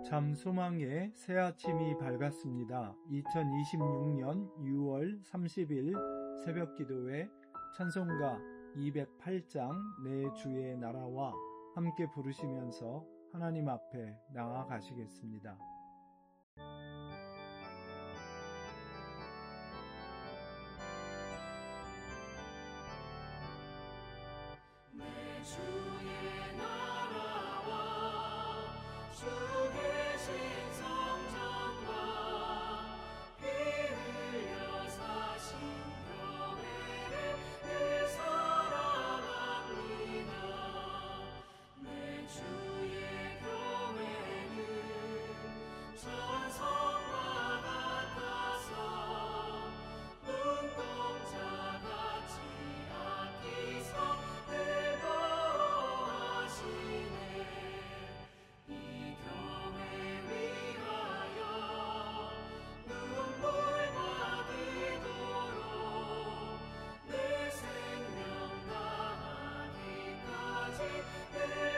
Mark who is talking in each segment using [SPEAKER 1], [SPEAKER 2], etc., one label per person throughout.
[SPEAKER 1] 참 소망의 새 아침이 밝았습니다. 2026년 6월 30일 새벽 기도회 찬송가 208장 내 주의 나라와 함께 부르시면서 하나님 앞에 나아가시겠습니다.
[SPEAKER 2] 내 주의 나라와 주 계신 성전과 피 흘려 사신 교회를 늘 사랑합니다. 내 주의 교회는 전성과 같아서 눈동자같이 아끼사 늘 보호하시네. 이 교회 위하여 눈물과 기도로 내 생명 다하기까지 늘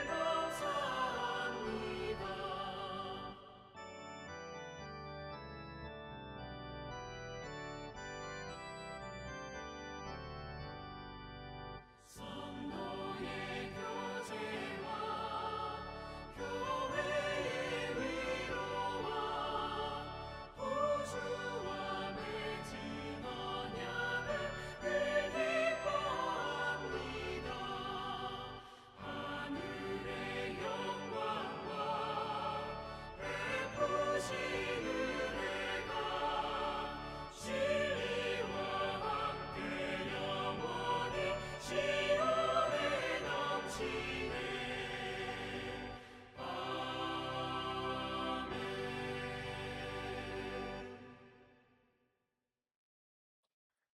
[SPEAKER 2] 감사합니다. 성도의 교제와 교회의 위로와 구주와 맺은 언약을 늘 기뻐합니다. 하늘의 영광과 베푸신 은혜가 진리와 함께 영원히 시온에 넘치네. 아멘.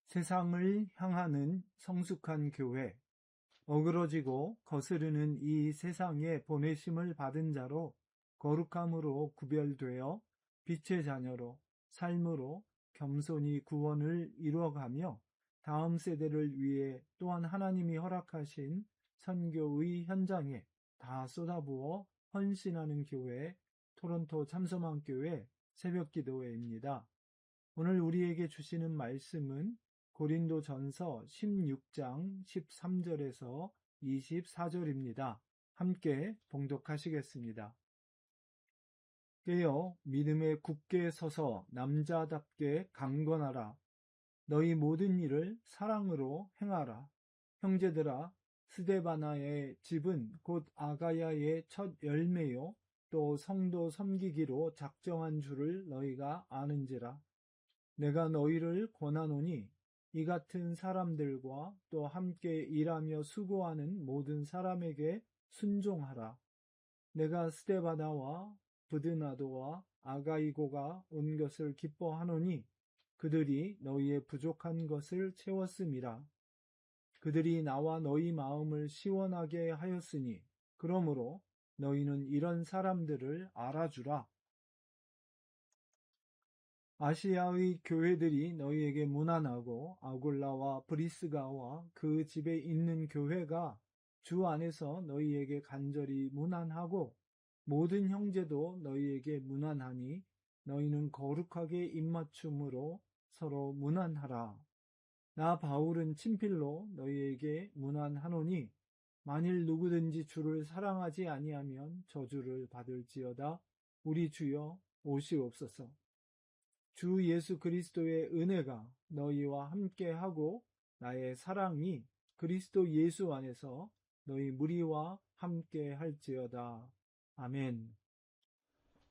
[SPEAKER 1] 세상을 향하는 성숙한 교회, 어그러지고 거스르는 이 세상에 보내심을 받은 자로 거룩함으로 구별되어 빛의 자녀로 삶으로 겸손히 구원을 이루어가며 다음 세대를 위해 또한 하나님이 허락하신 선교의 현장에 다 쏟아부어 헌신하는 교회, 토론토 참소망교회 새벽기도회입니다. 오늘 우리에게 주시는 말씀은 고린도전서 16장 13절에서 24절입니다. 함께 봉독하시겠습니다. 깨어 믿음에 굳게 서서 남자답게 강건하라. 너희 모든 일을 사랑으로 행하라. 형제들아, 스데바나의 집은 곧 아가야의 첫 열매요 또 성도 섬기기로 작정한 줄을 너희가 아는지라. 내가 너희를 권하노니 이 같은 사람들과 또 함께 일하며 수고하는 모든 사람에게 순종하라. 내가 스데바나와 브드나도와 아가이고가 온 것을 기뻐하노니 그들이 너희의 부족한 것을 채웠음이라. 그들이 나와 너희 마음을 시원하게 하였으니 그러므로 너희는 이런 사람들을 알아주라. 아시아의 교회들이 너희에게 문안하고 아굴라와 브리스가와 그 집에 있는 교회가 주 안에서 너희에게 간절히 문안하고 모든 형제도 너희에게 문안하니 너희는 거룩하게 입맞춤으로 서로 문안하라. 나 바울은 친필로 너희에게 문안하노니 만일 누구든지 주를 사랑하지 아니하면 저주를 받을지어다. 우리 주여 오시옵소서. 주 예수 그리스도의 은혜가 너희와 함께하고 나의 사랑이 그리스도 예수 안에서 너희 무리와 함께할지어다. 아멘.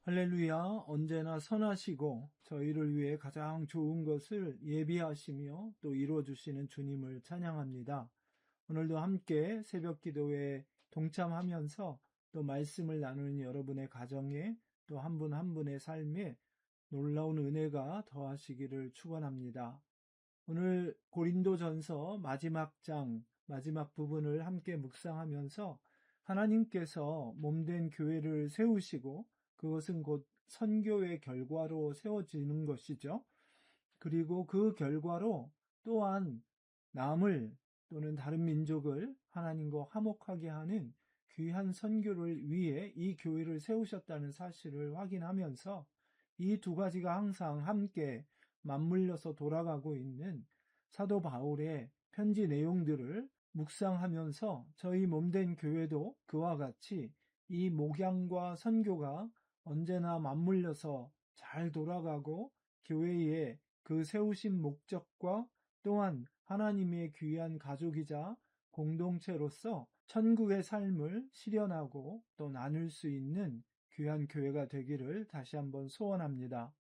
[SPEAKER 1] 할렐루야. 언제나 선하시고 저희를 위해 가장 좋은 것을 예비하시며 또 이루어주시는 주님을 찬양합니다. 오늘도 함께 새벽 기도에 동참하면서 또 말씀을 나누는 여러분의 가정에 또 한 분 한 분의 삶에 놀라운 은혜가 더하시기를 축원합니다. 오늘 고린도전서 마지막 장, 마지막 부분을 함께 묵상하면서 하나님께서 몸된 교회를 세우시고 그것은 곧 선교의 결과로 세워지는 것이죠. 그리고 그 결과로 또한 남을 또는 다른 민족을 하나님과 화목하게 하는 귀한 선교를 위해 이 교회를 세우셨다는 사실을 확인하면서 이 두 가지가 항상 함께 맞물려서 돌아가고 있는 사도 바울의 편지 내용들을 묵상하면서 저희 몸된 교회도 그와 같이 이 목양과 선교가 언제나 맞물려서 잘 돌아가고 교회의 그 세우신 목적과 또한 하나님의 귀한 가족이자 공동체로서 천국의 삶을 실현하고 또 나눌 수 있는 귀한 교회가 되기를 다시 한번 소원합니다.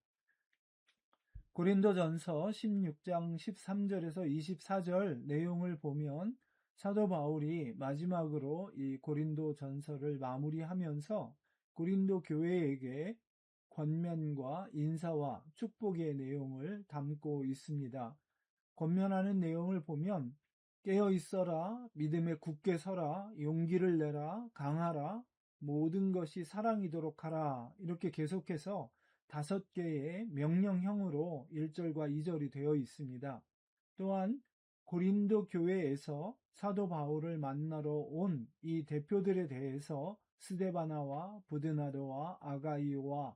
[SPEAKER 1] 고린도전서 16장 13절에서 24절 내용을 보면 사도 바울이 마지막으로 이 고린도전서를 마무리하면서 고린도 교회에게 권면과 인사와 축복의 내용을 담고 있습니다. 권면하는 내용을 보면 깨어 있어라, 믿음에 굳게 서라, 용기를 내라, 강하라, 모든 것이 사랑이도록 하라. 이렇게 계속해서 5개의 명령형으로 1절과 2절이 되어 있습니다. 또한 고린도 교회에서 사도 바울을 만나러 온 이 대표들에 대해서 스데바나와 부드나도와 아가이오와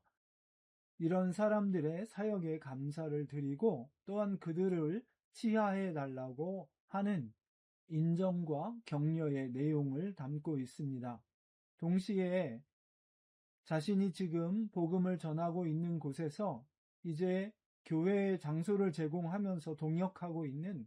[SPEAKER 1] 이런 사람들의 사역에 감사를 드리고 또한 그들을 치하해 달라고 하는 인정과 격려의 내용을 담고 있습니다. 동시에 자신이 지금 복음을 전하고 있는 곳에서 이제 교회의 장소를 제공하면서 동역하고 있는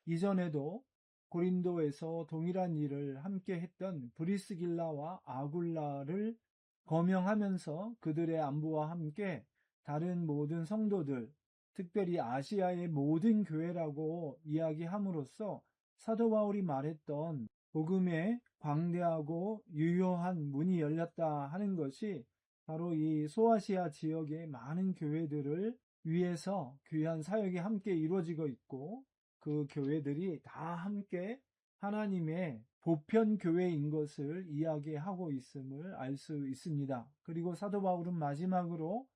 [SPEAKER 1] 이전에도 고린도에서 동일한 일을 함께 했던 브리스길라와 아굴라를 거명하면서 그들의 안부와 함께 다른 모든 성도들, 특별히 아시아의 모든 교회라고 이야기함으로써 사도 바울이 말했던 복음의 광대하고 유효한 문이 열렸다 하는 것이 바로 이 소아시아 지역의 많은 교회들을 위해서 귀한 사역이 함께 이루어지고 있고 그 교회들이 다 함께 하나님의 보편 교회인 것을 이야기하고 있음을 알 수 있습니다. 그리고 사도 바울은 마지막으로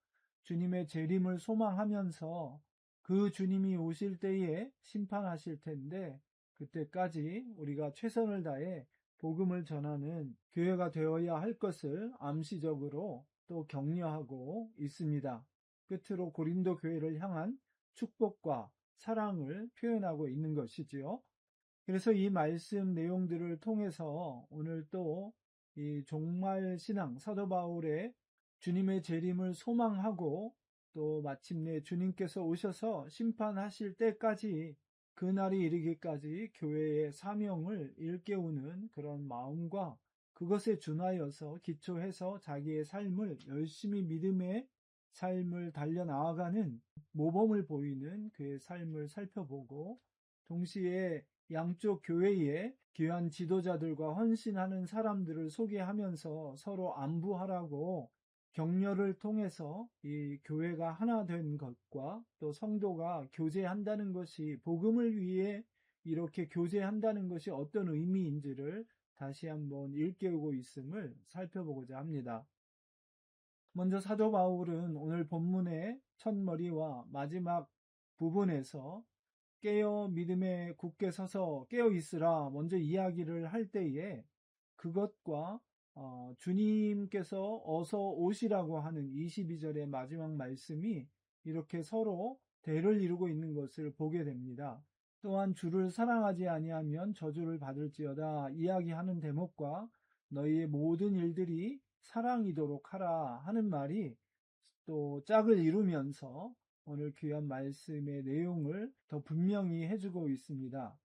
[SPEAKER 1] 주님의 재림을 소망하면서 그 주님이 오실 때에 심판하실 텐데 그때까지 우리가 최선을 다해 복음을 전하는 교회가 되어야 할 것을 암시적으로 또 격려하고 있습니다. 끝으로 고린도 교회를 향한 축복과 사랑을 표현하고 있는 것이지요. 그래서 이 말씀 내용들을 통해서 오늘 또 이 종말 신앙 사도 바울의 주님의 재림을 소망하고 또 마침내 주님께서 오셔서 심판하실 때까지 그날이 이르기까지 교회의 사명을 일깨우는 그런 마음과 그것에 준하여서 기초해서 자기의 삶을 열심히 믿음의 삶을 달려나아가는 모범을 보이는 그의 삶을 살펴보고 동시에 양쪽 교회의 귀한 지도자들과 헌신하는 사람들을 소개하면서 서로 안부하라고 격려를 통해서 이 교회가 하나 된 것과 또 성도가 교제한다는 것이 복음을 위해 이렇게 교제한다는 것이 어떤 의미인지를 다시 한번 일깨우고 있음을 살펴보고자 합니다. 먼저 사도 바울은 오늘 본문의 첫머리와 마지막 부분에서 깨어 믿음에 굳게 서서 깨어 있으라 먼저 이야기를 할 때에 그것과 주님께서 어서 오시라고 하는 22절의 마지막 말씀이 이렇게 서로 대를 이루고 있는 것을 보게 됩니다. 또한 주를 사랑하지 아니하면 저주를 받을지어다 이야기하는 대목과 너희의 모든 일들이 사랑이도록 하라 하는 말이 또 짝을 이루면서 오늘 귀한 말씀의 내용을 더 분명히 해주고 있습니다.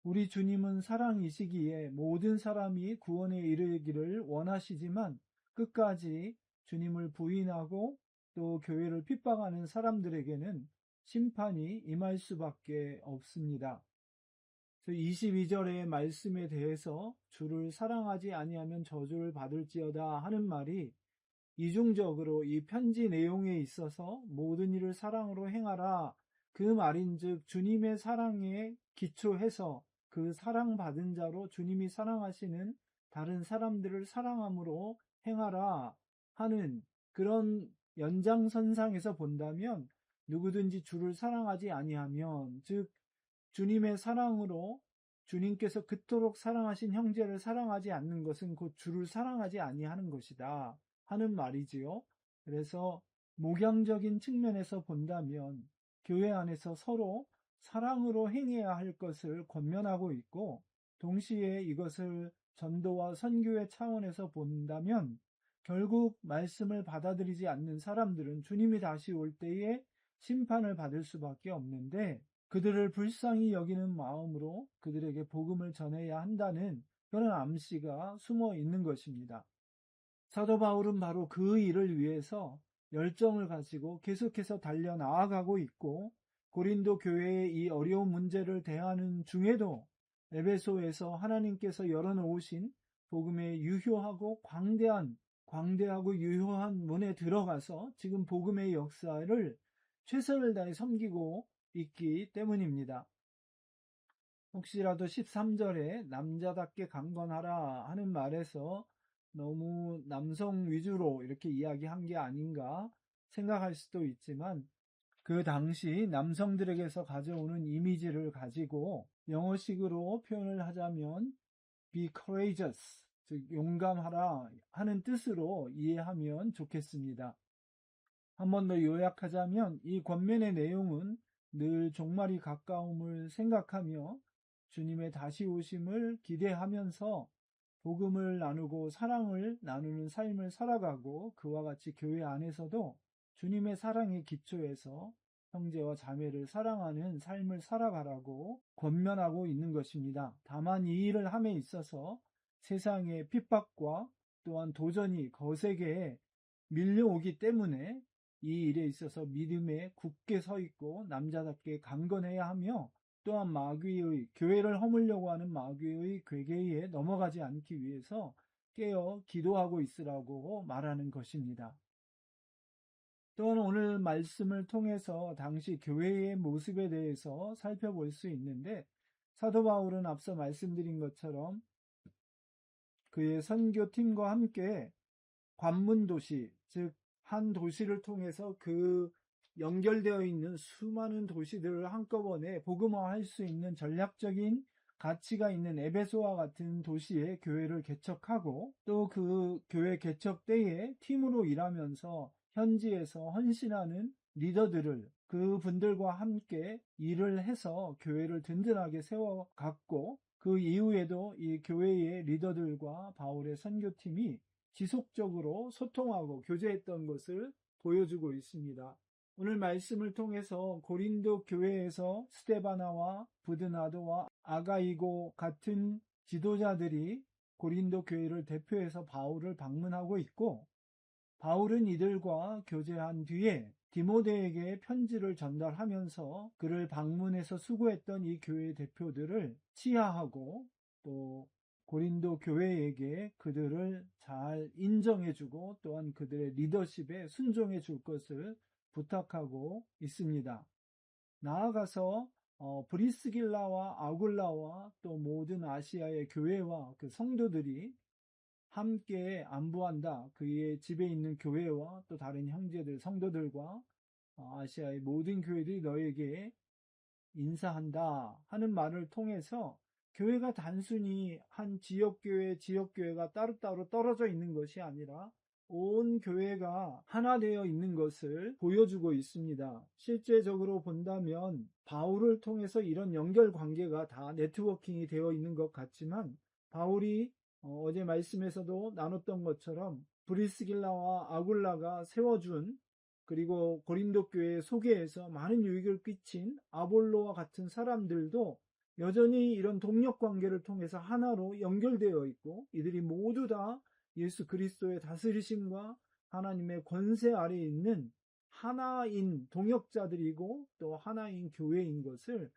[SPEAKER 1] 우리 주님은 사랑이시기에 모든 사람이 구원에 이르기를 원하시지만 끝까지 주님을 부인하고 또 교회를 핍박하는 사람들에게는 심판이 임할 수밖에 없습니다. 22절의 말씀에 대해서 주를 사랑하지 아니하면 저주를 받을지어다 하는 말이 이중적으로 이 편지 내용에 있어서 모든 일을 사랑으로 행하라 그 말인즉 주님의 사랑에 기초해서 그 사랑받은 자로 주님이 사랑하시는 다른 사람들을 사랑함으로 행하라 하는 그런 연장선상에서 본다면 누구든지 주를 사랑하지 아니하면 즉 주님의 사랑으로 주님께서 그토록 사랑하신 형제를 사랑하지 않는 것은 곧 주를 사랑하지 아니하는 것이다 하는 말이지요. 그래서 목양적인 측면에서 본다면 교회 안에서 서로 사랑으로 행해야 할 것을 권면하고 있고, 동시에 이것을 전도와 선교의 차원에서 본다면 결국 말씀을 받아들이지 않는 사람들은 주님이 다시 올 때에 심판을 받을 수밖에 없는데, 그들을 불쌍히 여기는 마음으로 그들에게 복음을 전해야 한다는 그런 암시가 숨어 있는 것입니다. 사도 바울은 바로 그 일을 위해서 열정을 가지고 계속해서 달려나아가고 있고, 고린도 교회의 이 어려운 문제를 대하는 중에도 에베소에서 하나님께서 열어놓으신 복음의 유효하고 광대하고 유효한 문에 들어가서 지금 복음의 역사를 최선을 다해 섬기고 있기 때문입니다. 혹시라도 13절에 남자답게 강건하라 하는 말에서 너무 남성 위주로 이렇게 이야기한 게 아닌가 생각할 수도 있지만, 그 당시 남성들에게서 가져오는 이미지를 가지고 영어식으로 표현을 하자면 be courageous, 즉 용감하라 하는 뜻으로 이해하면 좋겠습니다. 한 번 더 요약하자면 이 권면의 내용은 늘 종말이 가까움을 생각하며 주님의 다시 오심을 기대하면서 복음을 나누고 사랑을 나누는 삶을 살아가고, 그와 같이 교회 안에서도 주님의 사랑의 기초에서 형제와 자매를 사랑하는 삶을 살아가라고 권면하고 있는 것입니다. 다만 이 일을 함에 있어서 세상의 핍박과 또한 도전이 거세게 밀려오기 때문에 이 일에 있어서 믿음에 굳게 서 있고 남자답게 강건해야 하며, 또한 마귀의, 교회를 허물려고 하는 마귀의 괴계에 넘어가지 않기 위해서 깨어 기도하고 있으라고 말하는 것입니다. 또한 오늘 말씀을 통해서 당시 교회의 모습에 대해서 살펴볼 수 있는데, 사도 바울은 앞서 말씀드린 것처럼 그의 선교팀과 함께 관문도시, 즉 한 도시를 통해서 그 연결되어 있는 수많은 도시들을 한꺼번에 복음화할 수 있는 전략적인 가치가 있는 에베소와 같은 도시에 교회를 개척하고, 또 그 교회 개척 때에 팀으로 일하면서 현지에서 헌신하는 리더들을, 그 분들과 함께 일을 해서 교회를 든든하게 세워갔고, 그 이후에도 이 교회의 리더들과 바울의 선교팀이 지속적으로 소통하고 교제했던 것을 보여주고 있습니다. 오늘 말씀을 통해서 고린도 교회에서 스데바나와 부드나도와 아가이고 같은 지도자들이 고린도 교회를 대표해서 바울을 방문하고 있고, 바울은 이들과 교제한 뒤에 디모데에게 편지를 전달하면서 그를 방문해서 수고했던 이 교회 대표들을 치하하고, 또 고린도 교회에게 그들을 잘 인정해주고 또한 그들의 리더십에 순종해 줄 것을 부탁하고 있습니다. 나아가서 브리스길라와 아굴라와 또 모든 아시아의 교회와 그 성도들이 함께 안부한다. 그의 집에 있는 교회와 또 다른 형제들, 성도들과 아시아의 모든 교회들이 너에게 인사한다 하는 말을 통해서 교회가 단순히 한 지역교회가 따로따로 떨어져 있는 것이 아니라 온 교회가 하나 되어 있는 것을 보여주고 있습니다. 실제적으로 본다면 바울을 통해서 이런 연결 관계가 다 네트워킹이 되어 있는 것 같지만, 바울이 어제 말씀에서도 나눴던 것처럼 브리스길라와 아굴라가 세워준, 그리고 고린도 교회 소개에서 많은 유익을 끼친 아볼로와 같은 사람들도 여전히 이런 동력 관계를 통해서 하나로 연결되어 있고, 이들이 모두 다 예수 그리스도의 다스리심과 하나님의 권세 아래에 있는 하나인 동역자들이고 또 하나인 교회인 것을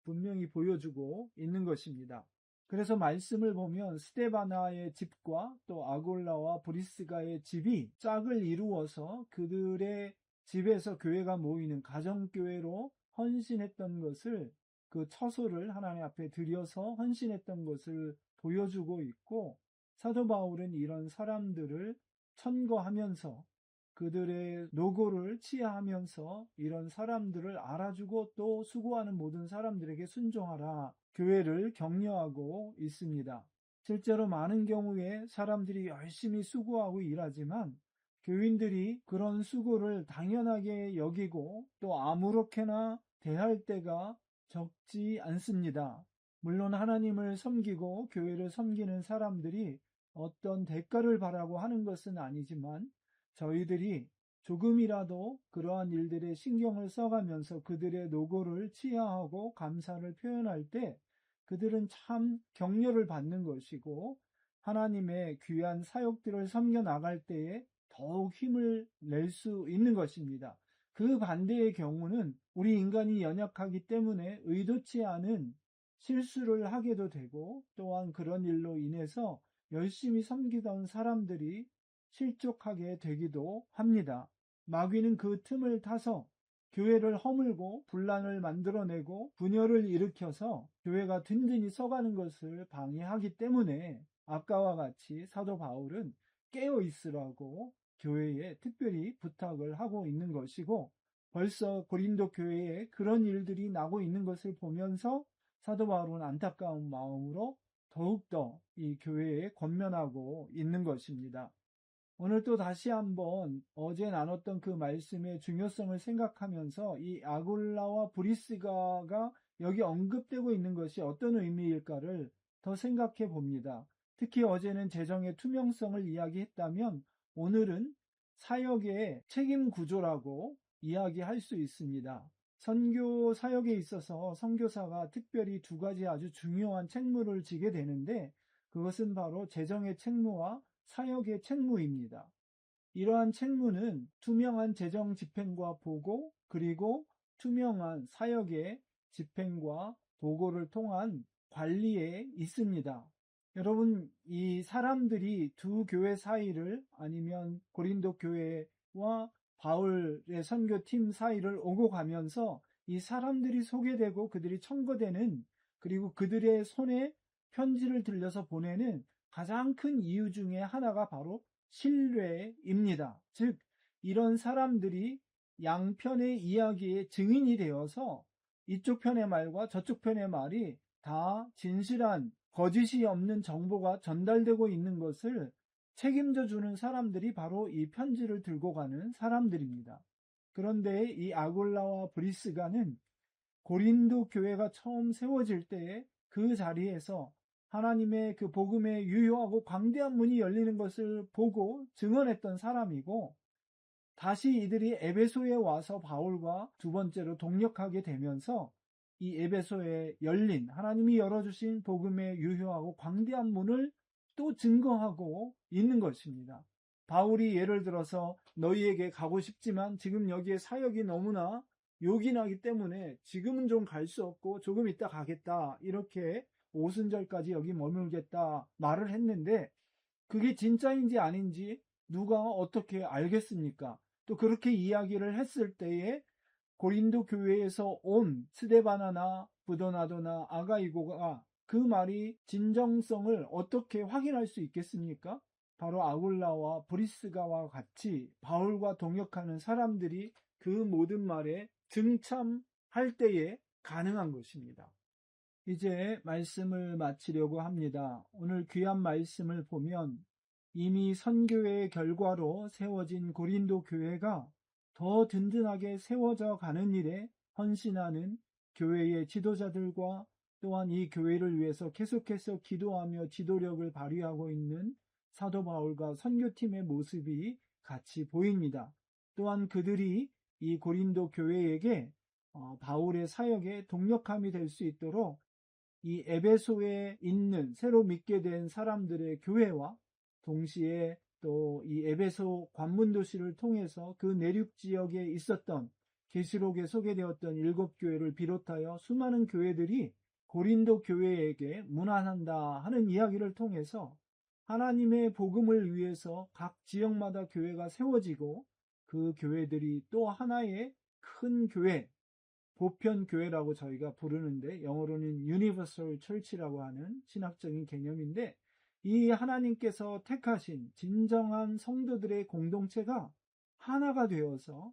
[SPEAKER 1] 분명히 보여주고 있는 것입니다. 그래서 말씀을 보면 스데바나의 집과 또 아골라와 브리스가의 집이 짝을 이루어서 그들의 집에서 교회가 모이는 가정교회로 헌신했던 것을, 그 처소를 하나님 앞에 드려서 헌신했던 것을 보여주고 있고, 사도 바울은 이런 사람들을 천거하면서 그들의 노고를 치하하면서 이런 사람들을 알아주고 또 수고하는 모든 사람들에게 순종하라, 교회를 격려하고 있습니다. 실제로 많은 경우에 사람들이 열심히 수고하고 일하지만 교인들이 그런 수고를 당연하게 여기고 또 아무렇게나 대할 때가 적지 않습니다. 물론 하나님을 섬기고 교회를 섬기는 사람들이 어떤 대가를 바라고 하는 것은 아니지만 저희들이 조금이라도 그러한 일들에 신경을 써가면서 그들의 노고를 치하하고 감사를 표현할 때 그들은 참 격려를 받는 것이고 하나님의 귀한 사역들을 섬겨 나갈 때에 더욱 힘을 낼 수 있는 것입니다. 그 반대의 경우는 우리 인간이 연약하기 때문에 의도치 않은 실수를 하게도 되고 또한 그런 일로 인해서 열심히 섬기던 사람들이 실족하게 되기도 합니다. 마귀는 그 틈을 타서 교회를 허물고 분란을 만들어내고 분열을 일으켜서 교회가 든든히 서가는 것을 방해하기 때문에 아까와 같이 사도 바울은 깨어 있으라고 교회에 특별히 부탁을 하고 있는 것이고 벌써 고린도 교회에 그런 일들이 나고 있는 것을 보면서 사도 바울은 안타까운 마음으로 더욱더 이 교회에 권면하고 있는 것입니다. 오늘 또 다시 한번 어제 나눴던 그 말씀의 중요성을 생각하면서 이 아굴라와 브리스가가 여기 언급되고 있는 것이 어떤 의미일까를 더 생각해 봅니다. 특히 어제는 재정의 투명성을 이야기했다면 오늘은 사역의 책임 구조라고 이야기할 수 있습니다. 선교 사역에 있어서 선교사가 특별히 두 가지 아주 중요한 책무를 지게 되는데 그것은 바로 재정의 책무와 사역의 책무입니다. 이러한 책무는 투명한 재정 집행과 보고 그리고 투명한 사역의 집행과 보고를 통한 관리에 있습니다. 여러분, 이 사람들이 두 교회 사이를 아니면 고린도 교회와 바울의 선교팀 사이를 오고 가면서 이 사람들이 소개되고 그들이 청거되는 그리고 그들의 손에 편지를 들려서 보내는 가장 큰 이유 중에 하나가 바로 신뢰입니다. 즉, 이런 사람들이 양편의 이야기의 증인이 되어서 이쪽 편의 말과 저쪽 편의 말이 다 진실한 거짓이 없는 정보가 전달되고 있는 것을 책임져 주는 사람들이 바로 이 편지를 들고 가는 사람들입니다. 그런데 이 아굴라와 브리스가는 고린도 교회가 처음 세워질 때에 그 자리에서 하나님의 그 복음의 유효하고 광대한 문이 열리는 것을 보고 증언했던 사람이고 다시 이들이 에베소에 와서 바울과 두 번째로 동역하게 되면서 이 에베소에 열린 하나님이 열어주신 복음의 유효하고 광대한 문을 또 증거하고 있는 것입니다. 바울이 예를 들어서 너희에게 가고 싶지만 지금 여기에 사역이 너무나 요긴하기 때문에 지금은 좀 갈 수 없고 조금 있다 가겠다 이렇게 오순절까지 여기 머물겠다 말을 했는데 그게 진짜인지 아닌지 누가 어떻게 알겠습니까? 또 그렇게 이야기를 했을 때에 고린도 교회에서 온 스데바나나 브도나도나 아가이고가 그 말이 진정성을 어떻게 확인할 수 있겠습니까? 바로 아굴라와 브리스가와 같이 바울과 동역하는 사람들이 그 모든 말에 증참할 때에 가능한 것입니다. 이제 말씀을 마치려고 합니다. 오늘 귀한 말씀을 보면 이미 선교의 결과로 세워진 고린도 교회가 더 든든하게 세워져 가는 일에 헌신하는 교회의 지도자들과 또한 이 교회를 위해서 계속해서 기도하며 지도력을 발휘하고 있는 사도 바울과 선교팀의 모습이 같이 보입니다. 또한 그들이 이 고린도 교회에게 바울의 사역에 동력함이 될 수 있도록 이 에베소에 있는 새로 믿게 된 사람들의 교회와 동시에 또 이 에베소 관문도시를 통해서 그 내륙 지역에 있었던 계시록에 소개되었던 7교회를 비롯하여 수많은 교회들이 고린도 교회에게 문안한다 하는 이야기를 통해서 하나님의 복음을 위해서 각 지역마다 교회가 세워지고 그 교회들이 또 하나의 큰 교회, 보편교회라고 저희가 부르는데 영어로는 Universal Church라고 하는 신학적인 개념인데 이 하나님께서 택하신 진정한 성도들의 공동체가 하나가 되어서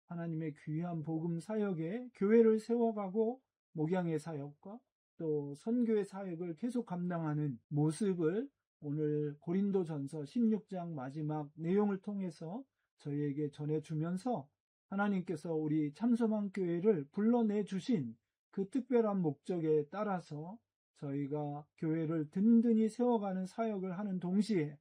[SPEAKER 1] 하나님의 귀한 복음 사역에 교회를 세워가고 목양의 사역과 또 선교의 사역을 계속 감당하는 모습을 오늘 고린도전서 16장 마지막 내용을 통해서 저희에게 전해주면서 하나님께서 우리 참소망 교회를 불러내 주신 그 특별한 목적에 따라서 저희가 교회를 든든히 세워가는 사역을 하는 동시에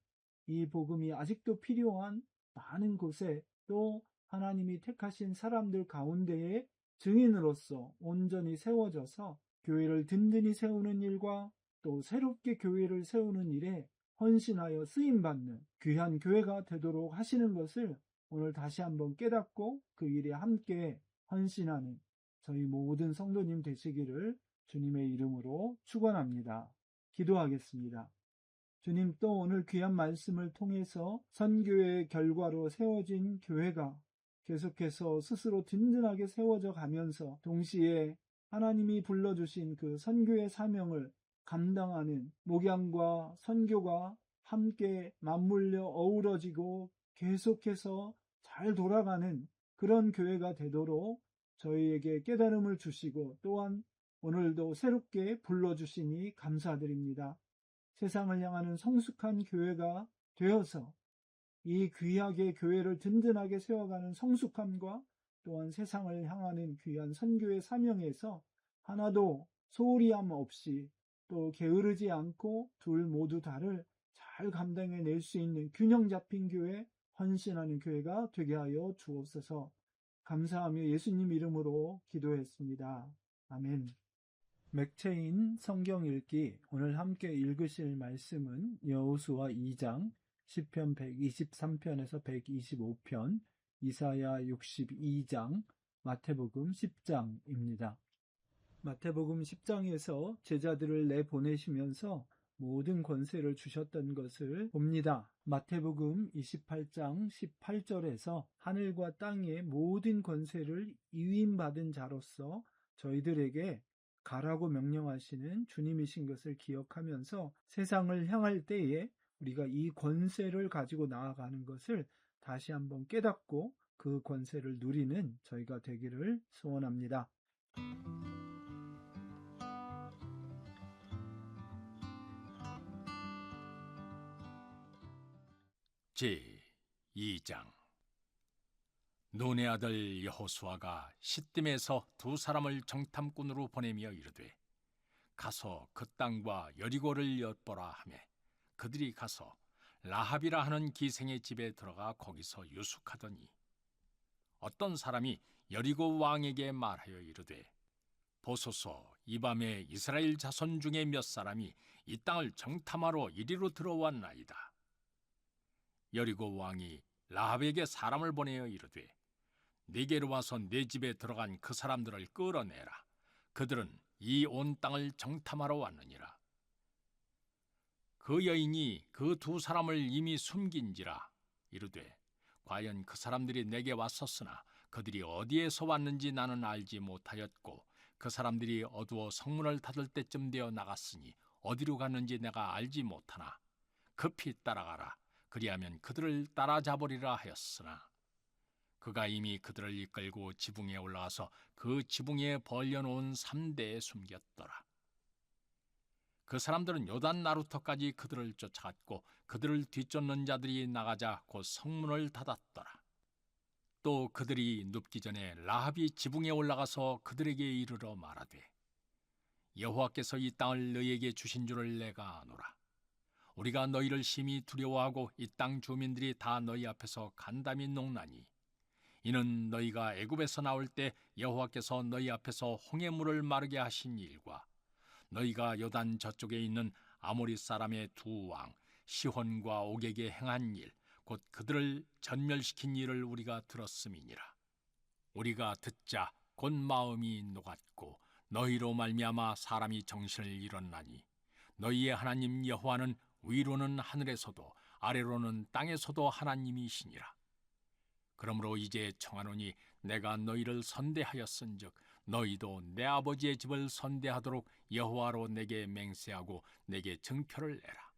[SPEAKER 1] 이 복음이 아직도 필요한 많은 곳에 또 하나님이 택하신 사람들 가운데에 증인으로서 온전히 세워져서 교회를 든든히 세우는 일과 또 새롭게 교회를 세우는 일에 헌신하여 쓰임받는 귀한 교회가 되도록 하시는 것을 오늘 다시 한번 깨닫고 그 일에 함께 헌신하는 저희 모든 성도님 되시기를 주님의 이름으로 축원합니다. 기도하겠습니다. 주님, 또 오늘 귀한 말씀을 통해서 선교의 결과로 세워진 교회가 계속해서 스스로 든든하게 세워져 가면서 동시에 하나님이 불러주신 그 선교의 사명을 감당하는 목양과 선교가 함께 맞물려 어우러지고 계속해서 잘 돌아가는 그런 교회가 되도록 저희에게 깨달음을 주시고 또한 오늘도 새롭게 불러주시니 감사드립니다. 세상을 향하는 성숙한 교회가 되어서 이 귀하게 교회를 든든하게 세워가는 성숙함과 또한 세상을 향하는 귀한 선교의 사명에서 하나도 소홀히함 없이 또 게으르지 않고 둘 모두 다를 잘 감당해낼 수 있는 균형 잡힌 교회, 헌신하는 교회가 되게 하여 주옵소서. 감사하며 예수님 이름으로 기도했습니다. 아멘. 맥체인 성경 읽기, 오늘 함께 읽으실 말씀은 여호수아 2장, 시편 123편에서 125편, 이사야 62장, 마태복음 10장입니다. 마태복음 10장에서 제자들을 내보내시면서 모든 권세를 주셨던 것을 봅니다. 마태복음 28장 18절에서 하늘과 땅의 모든 권세를 위임받은 자로서 저희들에게 가라고 명령하시는 주님이신 것을 기억하면서 세상을 향할 때에 우리가 이 권세를 가지고 나아가는 것을 다시 한번 깨닫고 그 권세를 누리는 저희가 되기를 소원합니다.
[SPEAKER 3] 제2장. 눈의 아들 여호수아가 시딤에서 두 사람을 정탐꾼으로 보내며 이르되 가서 그 땅과 여리고를 엿보라 하매 그들이 가서 라합이라 하는 기생의 집에 들어가 거기서 유숙하더니 어떤 사람이 여리고 왕에게 말하여 이르되 보소서, 이 밤에 이스라엘 자손 중에 몇 사람이 이 땅을 정탐하러 이리로 들어왔나이다. 여리고 왕이 라합에게 사람을 보내어 이르되 네게로 와서 내 집에 들어간 그 사람들을 끌어내라. 그들은 이 온 땅을 정탐하러 왔느니라. 그 여인이 그 두 사람을 이미 숨긴지라. 이르되 과연 그 사람들이 내게 왔었으나 그들이 어디에서 왔는지 나는 알지 못하였고 그 사람들이 어두워 성문을 닫을 때쯤 되어 나갔으니 어디로 갔는지 내가 알지 못하나 급히 따라가라. 그리하면 그들을 따라잡으리라 하였으나 그가 이미 그들을 이끌고 지붕에 올라가서 그 지붕에 벌려놓은 3대에 숨겼더라. 그 사람들은 요단 나루터까지 그들을 쫓아갔고 그들을 뒤쫓는 자들이 나가자 곧 성문을 닫았더라. 또 그들이 눕기 전에 라합이 지붕에 올라가서 그들에게 이르러 말하되 여호와께서 이 땅을 너희에게 주신 줄을 내가 아노라. 우리가 너희를 심히 두려워하고 이 땅 주민들이 다 너희 앞에서 간담이 녹나니 이는 너희가 애굽에서 나올 때 여호와께서 너희 앞에서 홍해물을 마르게 하신 일과 너희가 요단 저쪽에 있는 아모리 사람의 두 왕 시혼과 옥에게 행한 일 곧 그들을 전멸시킨 일을 우리가 들었음이니라. 우리가 듣자 곧 마음이 녹았고 너희로 말미암아 사람이 정신을 잃었나니 너희의 하나님 여호와는 위로는 하늘에서도 아래로는 땅에서도 하나님이시니라. 그러므로 이제 청하노니 내가 너희를 선대하였은즉 너희도 내 아버지의 집을 선대하도록 여호와로 내게 맹세하고 내게 증표를 내라.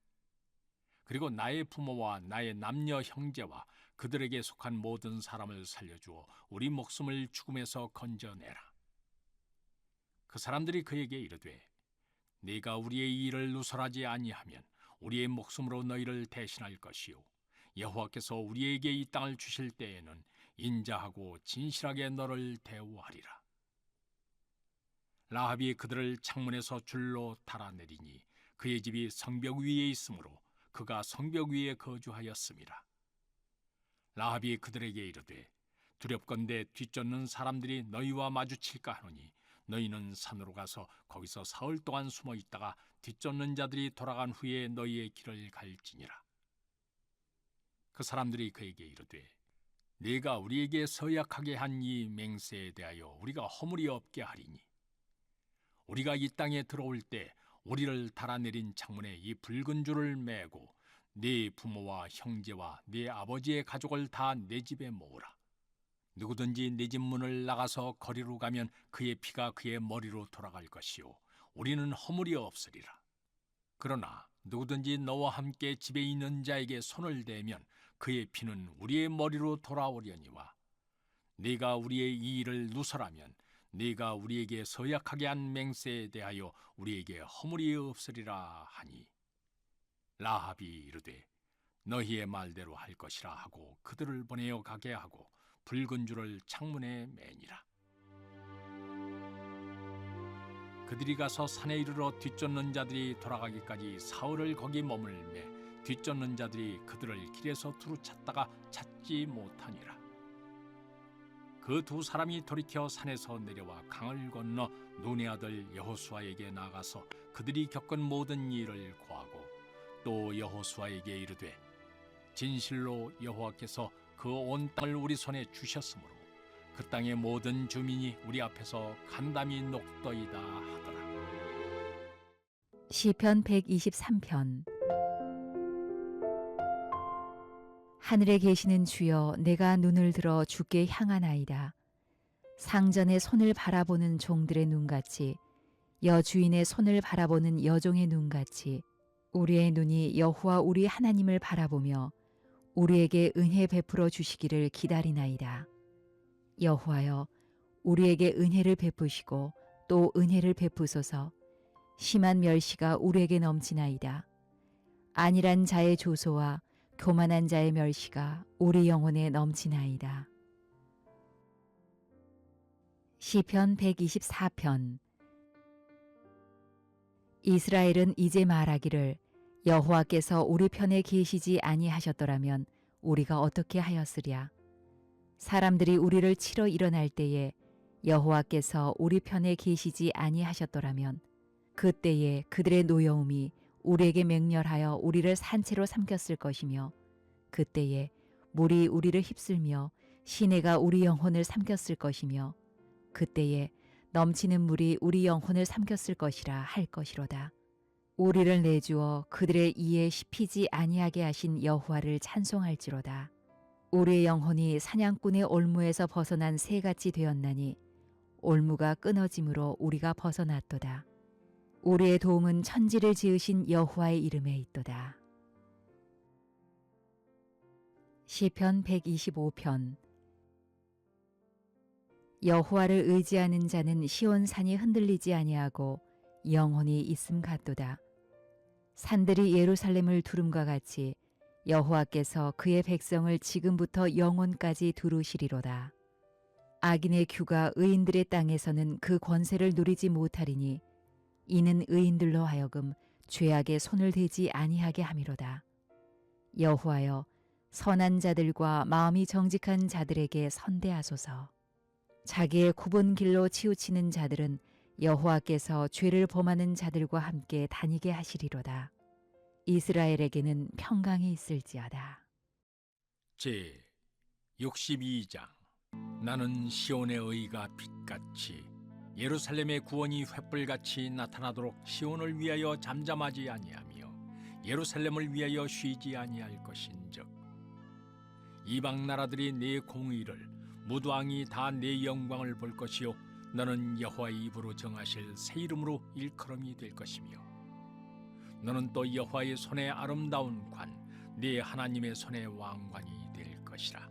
[SPEAKER 3] 그리고 나의 부모와 나의 남녀 형제와 그들에게 속한 모든 사람을 살려주어 우리 목숨을 죽음에서 건져내라. 그 사람들이 그에게 이르되 네가 우리의 일을 누설하지 아니하면 우리의 목숨으로 너희를 대신할 것이요 여호와께서 우리에게 이 땅을 주실 때에는 인자하고 진실하게 너를 대우하리라. 라합이 그들을 창문에서 줄로 달아내리니 그의 집이 성벽 위에 있으므로 그가 성벽 위에 거주하였음이라. 라합이 그들에게 이르되 두렵건대 뒤쫓는 사람들이 너희와 마주칠까 하노니 너희는 산으로 가서 거기서 사흘 동안 숨어 있다가 뒤쫓는 자들이 돌아간 후에 너희의 길을 갈지니라. 그 사람들이 그에게 이르되 네가 우리에게 서약하게 한 이 맹세에 대하여 우리가 허물이 없게 하리니 우리가 이 땅에 들어올 때 우리를 달아내린 창문에 이 붉은 줄을 매고 네 부모와 형제와 네 아버지의 가족을 다 내 집에 모으라. 누구든지 네 집 문을 나가서 거리로 가면 그의 피가 그의 머리로 돌아갈 것이요 우리는 허물이 없으리라. 그러나 누구든지 너와 함께 집에 있는 자에게 손을 대면 그의 피는 우리의 머리로 돌아오려니와 네가 우리의 이 일을 누설하면 네가 우리에게 서약하게 한 맹세에 대하여 우리에게 허물이 없으리라 하니 라합이 이르되 너희의 말대로 할 것이라 하고 그들을 보내어 가게 하고 붉은 줄을 창문에 매니라. 그들이 가서 산에 이르러 뒤쫓는 자들이 돌아가기까지 사흘을 거기 머물매 뒤쫓는 자들이 그들을 길에서 두루 찾다가 찾지 못하니라. 그 두 사람이 돌이켜 산에서 내려와 강을 건너 눈의 아들 여호수아에게 나가서 그들이 겪은 모든 일을 고하고 또 여호수아에게 이르되 진실로 여호와께서 그 온 땅을 우리 손에 주셨으므로 그 땅의 모든 주민이 우리 앞에서 간담이 녹더이다 하더라.
[SPEAKER 4] 시편 123편. 하늘에 계시는 주여, 내가 눈을 들어 주께 향하나이다. 상전의 손을 바라보는 종들의 눈같이, 여주인의 손을 바라보는 여종의 눈같이 우리의 눈이 여호와 우리 하나님을 바라보며 우리에게 은혜 베풀어 주시기를 기다리나이다. 여호와여, 우리에게 은혜를 베푸시고 또 은혜를 베푸소서. 심한 멸시가 우리에게 넘치나이다. 안일한 자의 조소와 교만한 자의 멸시가 우리 영혼에 넘치나이다. 시편 124편. 이스라엘은 이제 말하기를 여호와께서 우리 편에 계시지 아니하셨더라면 우리가 어떻게 하였으랴. 사람들이 우리를 치러 일어날 때에 여호와께서 우리 편에 계시지 아니하셨더라면 그때에 그들의 노여움이 우리에게 맹렬하여 우리를 산채로 삼켰을 것이며 그때에 물이 우리를 휩쓸며 시내가 우리 영혼을 삼켰을 것이며 그때에 넘치는 물이 우리 영혼을 삼켰을 것이라 할 것이로다. 우리를 내주어 그들의 이에 씹히지 아니하게 하신 여호와를 찬송할지로다. 우리의 영혼이 사냥꾼의 올무에서 벗어난 새같이 되었나니 올무가 끊어짐으로 우리가 벗어났도다. 우리의 도움은 천지를 지으신 여호와의 이름에 있도다. 시편 125편. 여호와를 의지하는 자는 시온산이 흔들리지 아니하고 영원히 있음 같도다. 산들이 예루살렘을 두름과 같이 여호와께서 그의 백성을 지금부터 영원까지 두루시리로다. 악인의 규가 의인들의 땅에서는 그 권세를 누리지 못하리니 이는 의인들로 하여금 죄악에 손을 대지 아니하게 함이로다. 여호와여, 선한 자들과 마음이 정직한 자들에게 선대하소서. 자기의 굽은 길로 치우치는 자들은 여호와께서 죄를 범하는 자들과 함께 다니게 하시리로다. 이스라엘에게는 평강이 있을지어다.
[SPEAKER 3] 제 62장. 나는 시온의 의가 빛같이 예루살렘의 구원이 횃불같이 나타나도록 시온을 위하여 잠잠하지 아니하며 예루살렘을 위하여 쉬지 아니할 것인즉 이방 나라들이 네 공의를 무도왕이 다 네 영광을 볼 것이요 너는 여호와의 입으로 정하실 새 이름으로 일컬음이 될 것이며 너는 또 여호와의 손의 아름다운 관 네 하나님의 손의 왕관이 될 것이라.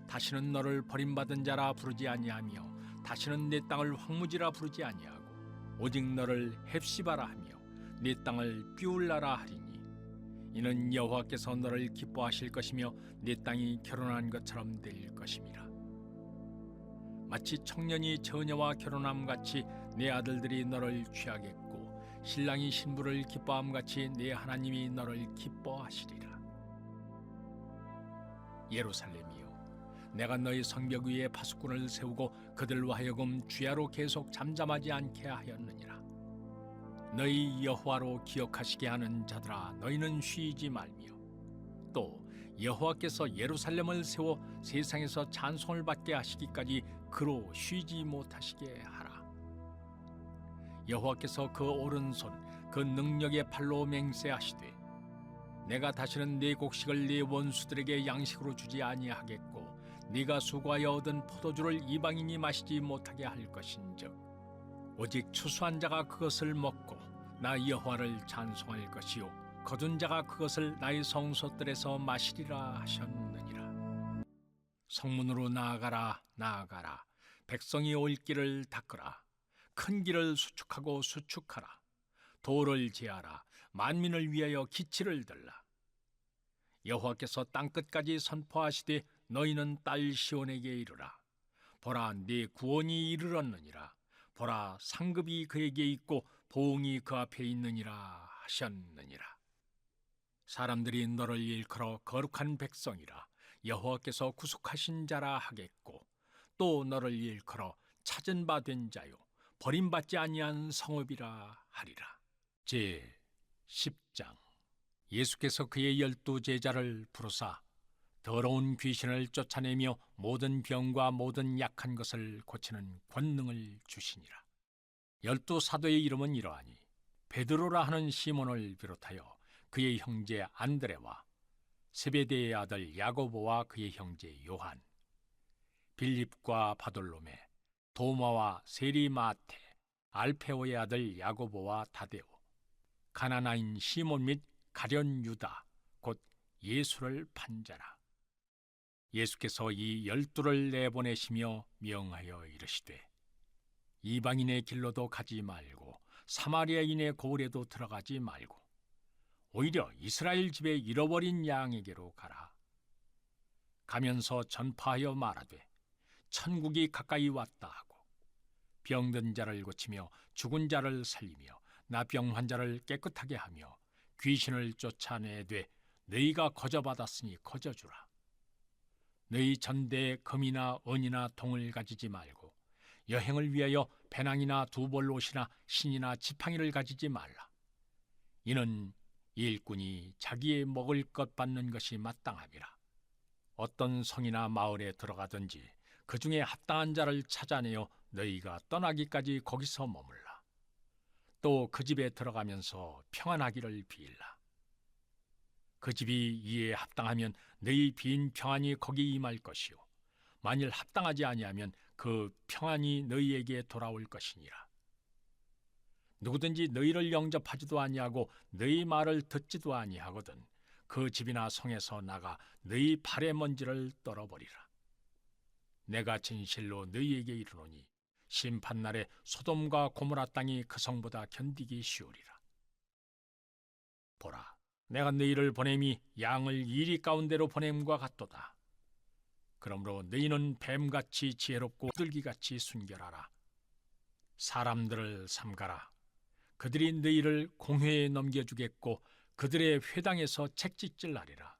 [SPEAKER 3] 다시는 너를 버림받은 자라 부르지 아니하며 다시는 내 땅을 황무지라 부르지 아니하고 오직 너를 헵시바라 하며 네 땅을 비울라라 하리니 이는 여호와께서 너를 기뻐하실 것이며 네 땅이 결혼한 것처럼 될 것임이라. 마치 청년이 처녀와 결혼함 같이 내 아들들이 너를 취하겠고 신랑이 신부를 기뻐함 같이 내 하나님이 너를 기뻐하시리라. 예루살렘이여, 내가 너희 성벽 위에 파수꾼을 세우고 그들로 하여금 주야로 계속 잠잠하지 않게 하였느니라. 너희 여호와로 기억하시게 하는 자들아, 너희는 쉬지 말며 또 여호와께서 예루살렘을 세워 세상에서 찬송을 받게 하시기까지 그로 쉬지 못하시게 하라. 여호와께서 그 오른손 그 능력의 팔로 맹세하시되 내가 다시는 네 곡식을 네 원수들에게 양식으로 주지 아니하겠고 네가 수고하여 얻은 포도주를 이방인이 마시지 못하게 할 것인즉 오직 추수한 자가 그것을 먹고 나 여호와를 찬송할 것이요 거둔 자가 그것을 나의 성소들에서 마시리라 하셨느니라. 성문으로 나아가라 나아가라. 백성이 올 길을 닦으라. 큰 길을 수축하고 수축하라. 도를 제하라. 만민을 위하여 기치를 들라. 여호와께서 땅끝까지 선포하시되 너희는 딸 시온에게 이르라. 보라, 네 구원이 이르렀느니라. 보라, 상급이 그에게 있고 보응이 그 앞에 있느니라 하셨느니라. 사람들이 너를 일컬어 거룩한 백성이라 여호와께서 구속하신 자라 하겠고 또 너를 일컬어 찾은 바 된 자요 버림받지 아니한 성읍이라 하리라. 제 10장. 예수께서 그의 12 제자를 부르사 더러운 귀신을 쫓아내며 모든 병과 모든 약한 것을 고치는 권능을 주시니라. 12 사도의 이름은 이러하니 베드로라 하는 시몬을 비롯하여 그의 형제 안드레와 세베대의 아들 야고보와 그의 형제 요한, 빌립과 바돌로메, 도마와 세리마테, 알페오의 아들 야고보와 다데오, 가나나인 시몬 및 가룟 유다 곧 예수를 판 자라. 예수께서 이 12를 내보내시며 명하여 이르시되 이방인의 길로도 가지 말고 사마리아인의 고을에도 들어가지 말고 오히려 이스라엘 집에 잃어버린 양에게로 가라. 가면서 전파하여 말하되 천국이 가까이 왔다 하고 병든 자를 고치며 죽은 자를 살리며 나병 환자를 깨끗하게 하며 귀신을 쫓아내되 너희가 거저받았으니 거저주라. 너희 전대에 금이나 은이나 동을 가지지 말고 여행을 위하여 배낭이나 두벌 옷이나 신이나 지팡이를 가지지 말라. 이는 일꾼이 자기의 먹을 것 받는 것이 마땅함이라. 어떤 성이나 마을에 들어가든지 그 중에 합당한 자를 찾아내어 너희가 떠나기까지 거기서 머물라. 또 그 집에 들어가면서 평안하기를 빌라. 그 집이 이에 합당하면 너희 빈 평안이 거기 임할 것이요 만일 합당하지 아니하면 그 평안이 너희에게 돌아올 것이니라. 누구든지 너희를 영접하지도 아니하고 너희 말을 듣지도 아니하거든 그 집이나 성에서 나가 너희 발의 먼지를 떨어버리라. 내가 진실로 너희에게 이르노니 심판날에 소돔과 고모라 땅이 그 성보다 견디기 쉬우리라. 보라, 내가 너희를 보냄이 양을 이리 가운데로 보냄과 같도다. 그러므로 너희는 뱀같이 지혜롭고 들기같이 순결하라. 사람들을 삼가라. 그들이 너희를 공회에 넘겨주겠고 그들의 회당에서 책짓질하리라.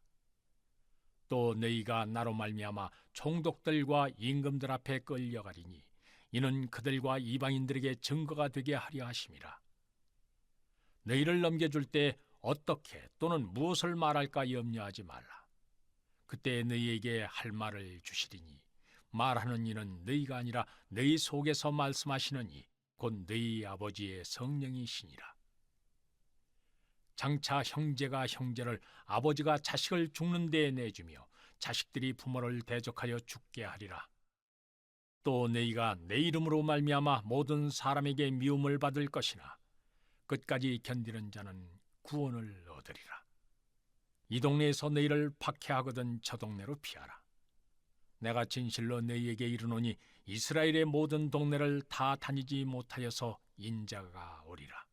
[SPEAKER 3] 또 너희가 나로 말미암아 총독들과 임금들 앞에 끌려가리니 이는 그들과 이방인들에게 증거가 되게 하려 하심이라. 너희를 넘겨줄 때 어떻게 또는 무엇을 말할까 염려하지 말라. 그때 너희에게 할 말을 주시리니 말하는 이는 너희가 아니라 너희 속에서 말씀하시느니 곧 너희 아버지의 성령이시니라. 장차 형제가 형제를 아버지가 자식을 죽는 데에 내주며 자식들이 부모를 대적하여 죽게 하리라. 또 너희가 내 이름으로 말미암아 모든 사람에게 미움을 받을 것이나 끝까지 견디는 자는 구원을 얻으리라. 이 동네에서 너희를 박해하거든 저 동네로 피하라. 내가 진실로 너희에게 이르노니 이스라엘의 모든 동네를 다 다니지 못하여서 인자가 오리라.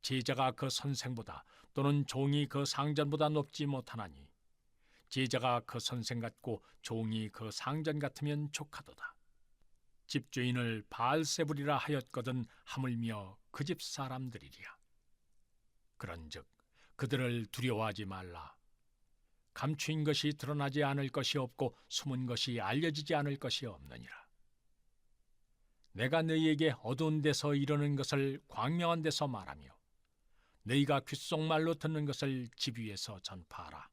[SPEAKER 3] 제자가 그 선생보다 또는 종이 그 상전보다 높지 못하나니 제자가 그 선생 같고 종이 그 상전 같으면 족하도다. 집주인을 바알세불이라 하였거든 하물며 그 집 사람들이리라. 그런즉 그들을 두려워하지 말라. 감추인 것이 드러나지 않을 것이 없고 숨은 것이 알려지지 않을 것이 없느니라. 내가 너희에게 어두운 데서 이르는 것을 광명한 데서 말하며 너희가 귓속말로 듣는 것을 집 위에서 전파하라.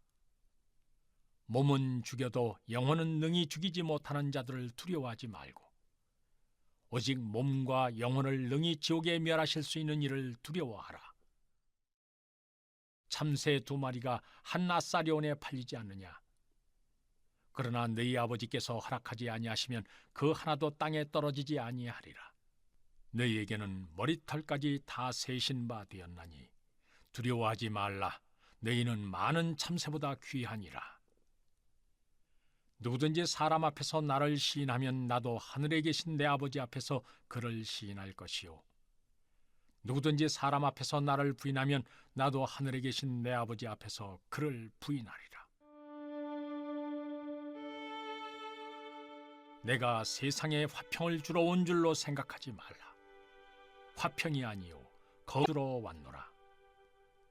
[SPEAKER 3] 몸은 죽여도 영혼은 능히 죽이지 못하는 자들을 두려워하지 말고 오직 몸과 영혼을 능히 지옥에 멸하실 수 있는 이를 두려워하라. 참새 2마리가 한 아사리온에 팔리지 않느냐? 그러나 너희 아버지께서 허락하지 아니하시면 그 하나도 땅에 떨어지지 아니하리라. 너희에게는 머리털까지 다 세신 바 되었나니 두려워하지 말라. 너희는 많은 참새보다 귀하니라. 누구든지 사람 앞에서 나를 시인하면 나도 하늘에 계신 내 아버지 앞에서 그를 시인할 것이요 누구든지 사람 앞에서 나를 부인하면 나도 하늘에 계신 내 아버지 앞에서 그를 부인하리라. 내가 세상에 화평을 주러 온 줄로 생각하지 말라. 화평이 아니요 거주러 왔노라.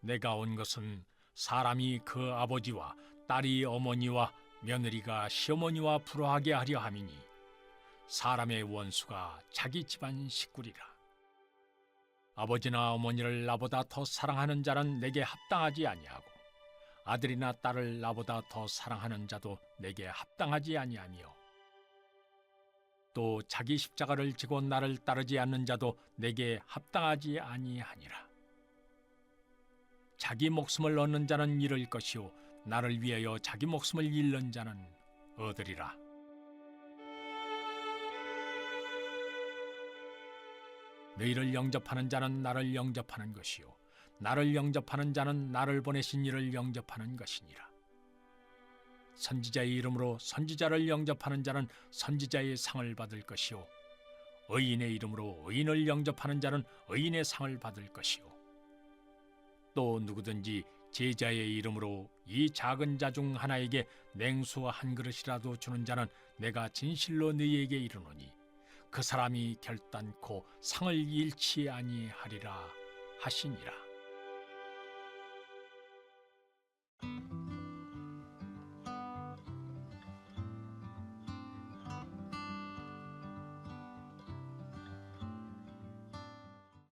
[SPEAKER 3] 내가 온 것은 사람이 그 아버지와 딸이 어머니와 며느리가 시어머니와 불화하게 하려 함이니 사람의 원수가 자기 집안 식구리라. 아버지나 어머니를 나보다 더 사랑하는 자는 내게 합당하지 아니하고 아들이나 딸을 나보다 더 사랑하는 자도 내게 합당하지 아니하며 또 자기 십자가를 지고 나를 따르지 않는 자도 내게 합당하지 아니하니라. 자기 목숨을 얻는 자는 잃을 것이요 나를 위하여 자기 목숨을 잃는 자는 얻으리라. 너희를 영접하는 자는 나를 영접하는 것이요 나를 영접하는 자는 나를 보내신 이를 영접하는 것이니라. 선지자의 이름으로 선지자를 영접하는 자는 선지자의 상을 받을 것이요 의인의 이름으로 의인을 영접하는 자는 의인의 상을 받을 것이요 또 누구든지 제자의 이름으로 이 작은 자 중 하나에게 냉수 한 그릇이라도 주는 자는 내가 진실로 너희에게 이르노니 그 사람이 결단코 상을 잃지 아니하리라 하시니라.